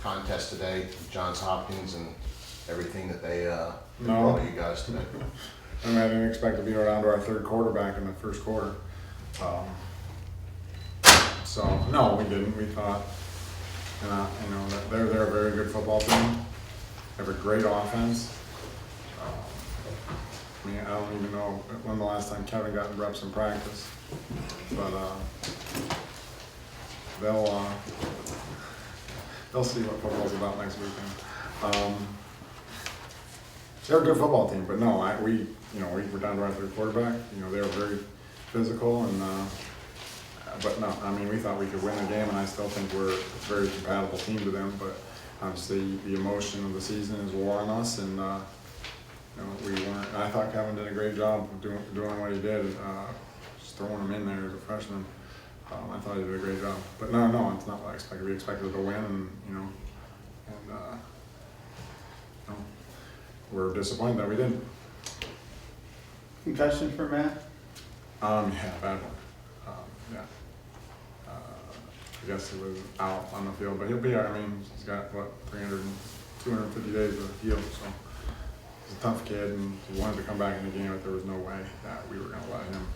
contest today, Johns Hopkins and everything that they No. brought you guys today? I mean, I didn't expect to be down to our third quarterback in the first quarter. So, no, we didn't. We thought, that they're a very good football team. They have a great offense. I mean, I don't even know when the last time Kevin got in reps in practice, but they'll see what football's about next weekend. They're a good football team, but no, we were down to our third quarterback. They were very physical, and but no, I mean, we thought we could win the game, and I still think we're a very compatible team to them. But obviously, the emotion of the season is wore on us, and we weren't. I thought Kevin did a great job of doing what he did, just throwing him in there as a freshman. I thought he did a great job. But no, it's not what I expected. We expected to win, and we're disappointed that we didn't. Concussion for Matt? Yeah, bad one. Yeah. I guess he was out on the field, but he'll be. I mean, he's got 250 days of heal, so he's a tough kid, and he wanted to come back in the game, but there was no way that we were going to let him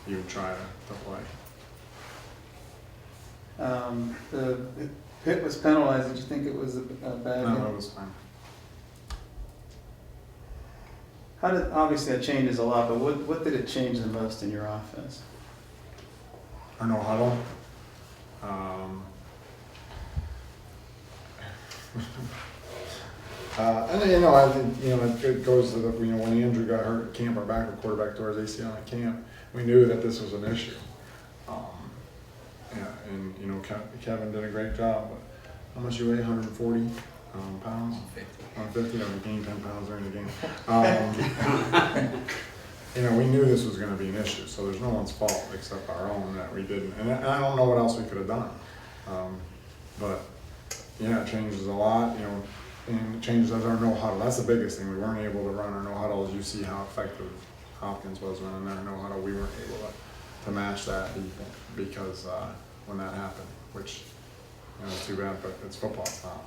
even try to play. The hit was penalized. Did you think it was a bad hit? No, it was fine. Obviously that changes a lot, but what did it change the most in your offense? Or no huddle. And I think it goes to the when Andrew got hurt at camp, our backup quarterback tore his ACL at camp. We knew that this was an issue. And Kevin did a great job. But how much you weigh? 140 pounds. 150. I gained 10 pounds during the game. We knew this was going to be an issue, so there's no one's fault except our own that we didn't. And I don't know what else we could have done. But it changes a lot, and it changes our no huddle. That's the biggest thing. We weren't able to run our no huddle. As you see how effective Hopkins was running their no huddle, we weren't able to match that because when that happened, which it's too bad, but it's football. It's not.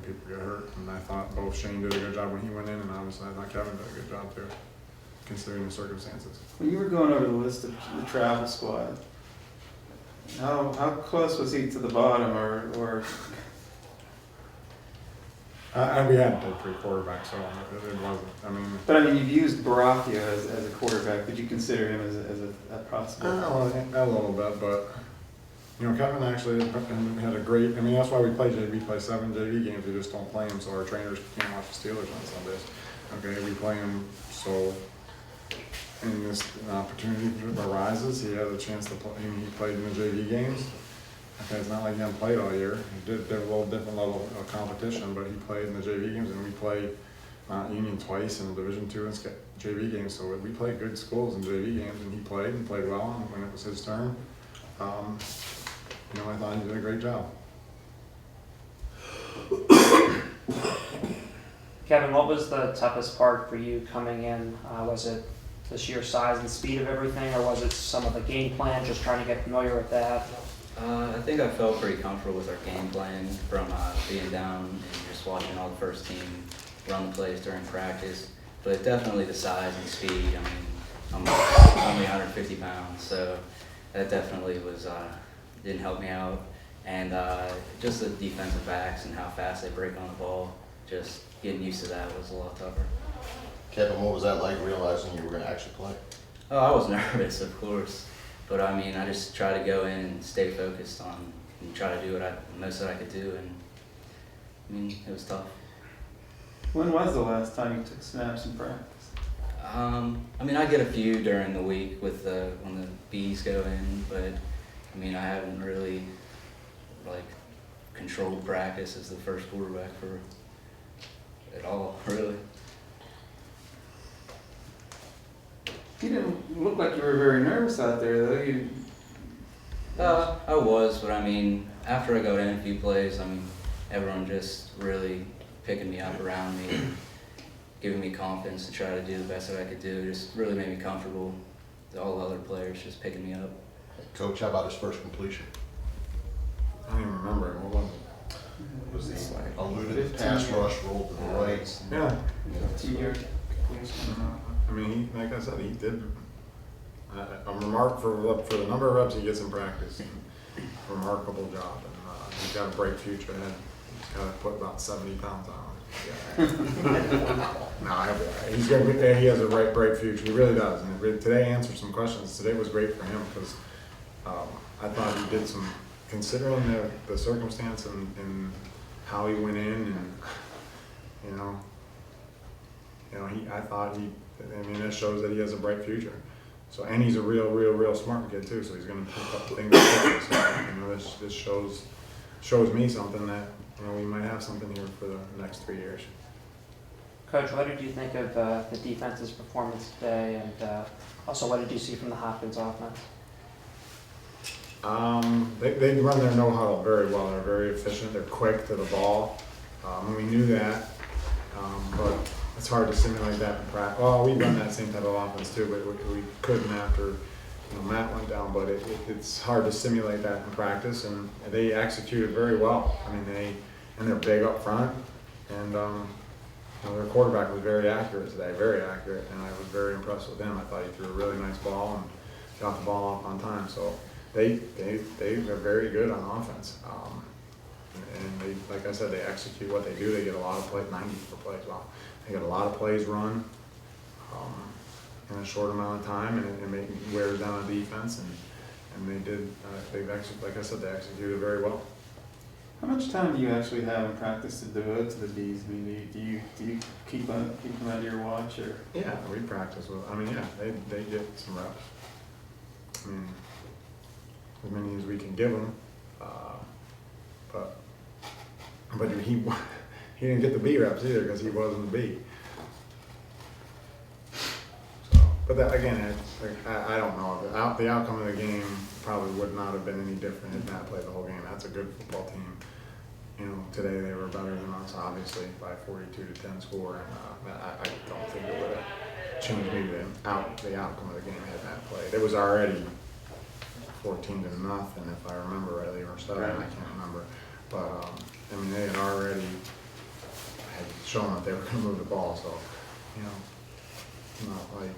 People get hurt, and I thought both Shane did a good job when he went in, and obviously I thought Kevin did a good job too, considering the circumstances. When you were going over the list of the travel squad, how close was he to the bottom, or? We hadn't played three quarterbacks, so it wasn't. But you've used Baratheon as a quarterback. Would you consider him as a possibility? A little bit, but Kevin actually had a great. That's why we play JV. We play 7 JV games. We just don't play them, so our trainers can't watch the Steelers on Sundays. Okay, we play them so. And this opportunity arises. He had a chance to play. He played in the JV games. Okay, it's not like he hadn't played all year. He did a little different level of competition, but he played in the JV games, and we played Union twice in the Division II and JV games. So we played good schools in JV games, and he played well. And when it was his turn, I thought he did a great job. Kevin, what was the toughest part for you coming in? Was it the sheer size and speed of everything, or was it some of the game plan, just trying to get familiar with that? I think I felt pretty comfortable with our game plan from being down and just watching all the first team run the plays during practice. But definitely the size and speed. I'm only 150 pounds, so that definitely didn't help me out. And just the defensive backs and how fast they break on the ball, just getting used to that was a lot tougher. Kevin, what was that like, realizing you were going to actually play? Oh, I was nervous, of course. But I just try to go in and stay focused on and try to do the most that I could do, and it was tough. When was the last time you took snaps in practice? I get a few during the week with when the Bs go in, but I haven't really controlled practice as the first quarterback for at all, really. You didn't look like you were very nervous out there, though. I was, but after I got in a few plays, everyone just really picking me up around me, giving me confidence to try to do the best that I could do. Just really made me comfortable. All the other players just picking me up. Coach, how about his first completion? I don't even remember it. What was it? pass 15-year rush, roll to the right. Yeah. 15-year. I mean, he, like I said, he did, a remark for the number of reps he gets in practice. Remarkable job, and he's got a bright future ahead. He's got to put about 70 pounds on him. Yeah. No, he's got, he has a bright future. He really does. And today answered some questions. Today was great for him because I thought he did some, considering the circumstance and how he went in, and I thought I mean, that shows that he has a bright future. So, and he's a real smart kid too. So he's going to pick up things. So, this shows me something that we might have something here for the next 3 years. Coach, what did you think of the defense's performance today, and also what did you see from the Hopkins offense? They run their no huddle very well. They're very efficient. They're quick to the ball. And we knew that, but it's hard to simulate that in practice. Well, we run that same type of offense too, but we couldn't after Matt went down. But it's hard to simulate that in practice, and they executed very well. I mean, they're big up front, and their quarterback was very accurate today, very accurate, and I was very impressed with him. I thought he threw a really nice ball and got the ball off on time. So they're very good on offense. And they, like I said, they execute what they do. They get a lot of plays, 94 plays. Wow. They get a lot of plays run in a short amount of time, and it wears down the defense. And they did. Like I said, they executed very well. How much time do you actually have in practice to devote to the Bees? I mean, do you keep them under your watch, or? Yeah, we practice with. I mean, yeah, they get some reps. I mean, as many as we can give them, but he didn't get the B reps either because he wasn't the B. So, but that again, I don't know. The outcome of the game probably would not have been any different if Matt played the whole game. That's a good football team. Today they were better than us, obviously, by 42-10 score, and I don't think it would have changed maybe the outcome of the game had Matt played. It was already 14-0, if I remember rightly, or 7, I can't remember. But I mean, they had already shown that they were going to move the ball, so not like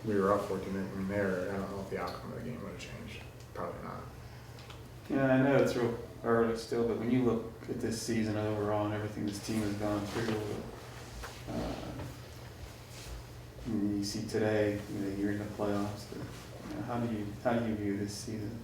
we were up 14. I mean, I don't know if the outcome of the game would have changed. Probably not. Yeah, I know it's real early still, but when you look at this season overall and everything this team has gone through, and you see today, you're in the playoffs. How do you view this season?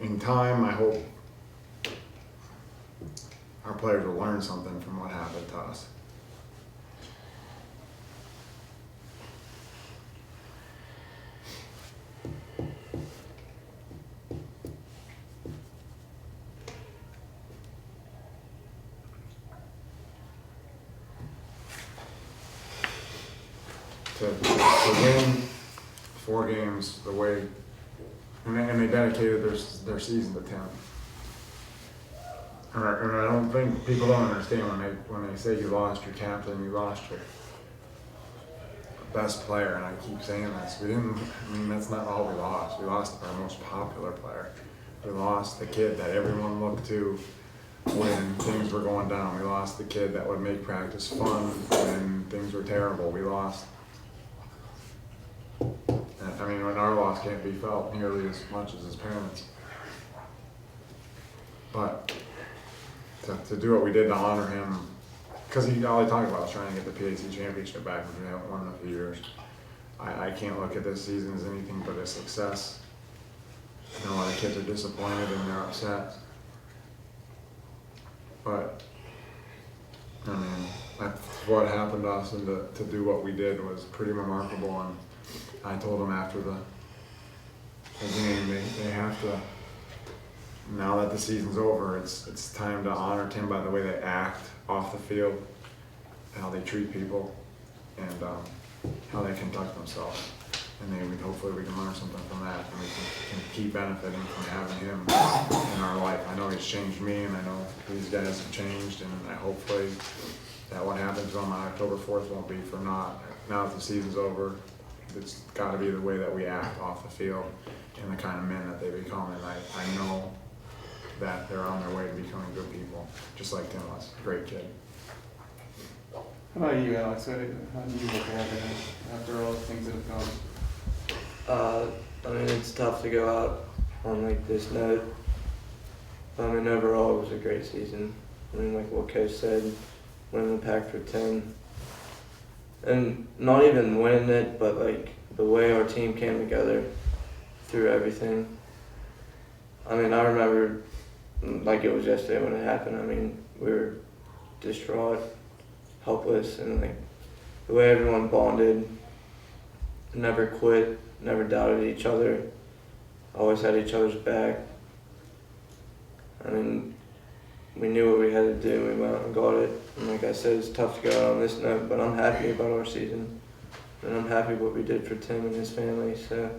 In time, I hope our players will learn something from what happened to us. To win 4 games the way. And they dedicated their season to 10. And I don't think people don't understand when they say you lost your captain, you lost your best player, and I keep saying this. That's not all we lost. We lost our most popular player. We lost the kid that everyone looked to when things were going down. We lost the kid that would make practice fun when things were terrible. We lost. When our loss can't be felt nearly as much as his parents. But to do what we did to honor him, because all he talked about was trying to get the PAC championship back, which we haven't won in a few years. I can't look at this season as anything but a success. A lot of kids are disappointed and they're upset. But, what happened to us, and to do what we did was pretty remarkable. And I told them after the game, they have to, now that the season's over, it's time to honor Tim by the way they act off the field. how they treat people, and how they conduct themselves. And hopefully we can learn something from that, and we can keep benefiting from having him in our life. I know he's changed me, and I know these guys have changed, and I hopefully that what happens on October 4th won't be for naught. Now that the season's over, it's got to be the way that we act off the field and the kind of men that they become. And I know that they're on their way to becoming good people, just like Tim was. Great kid. How about you, Alex? How do you look at it after all the things that have gone? I mean, it's tough to go out on like this note. But I mean, overall, it was a great season. I mean, like what Coach said, winning the pack for 10. And not even winning it, but like the way our team came together through everything. I mean, I remember like it was yesterday when it happened. I mean, we were distraught, helpless, and like the way everyone bonded, never quit, never doubted each other, always had each other's back. I mean, we knew what we had to do, we went out and got it. And like I said, it's tough to go out on this note, but I'm happy about our season. And I'm happy what we did for Tim and his family, so,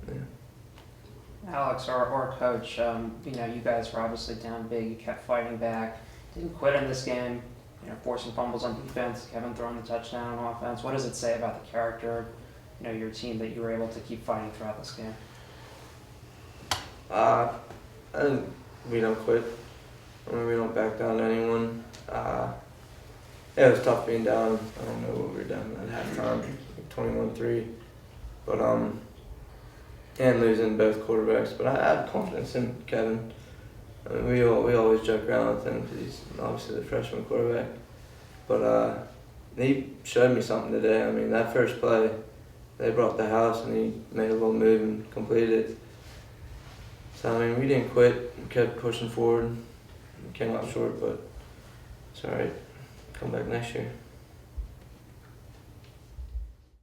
yeah. Alex or Coach, you know, you guys were obviously down big, you kept fighting back, didn't quit in this game, you know, forcing fumbles on defense, Kevin throwing the touchdown on offense. What does it say about the character of, you know, your team that you were able to keep fighting throughout this game? And we don't quit. I mean, we don't back down to anyone. Yeah, it was tough being down. I don't know what we were down at halftime, like 21-3. But and losing both quarterbacks. But I have confidence in Kevin. I mean, we always joke around with him because he's obviously the freshman quarterback. But he showed me something today. I mean, that first play, they brought the house and he made a little move and completed it. So, I mean, we didn't quit. We kept pushing forward. We came out short, but it's all right. Come back next year.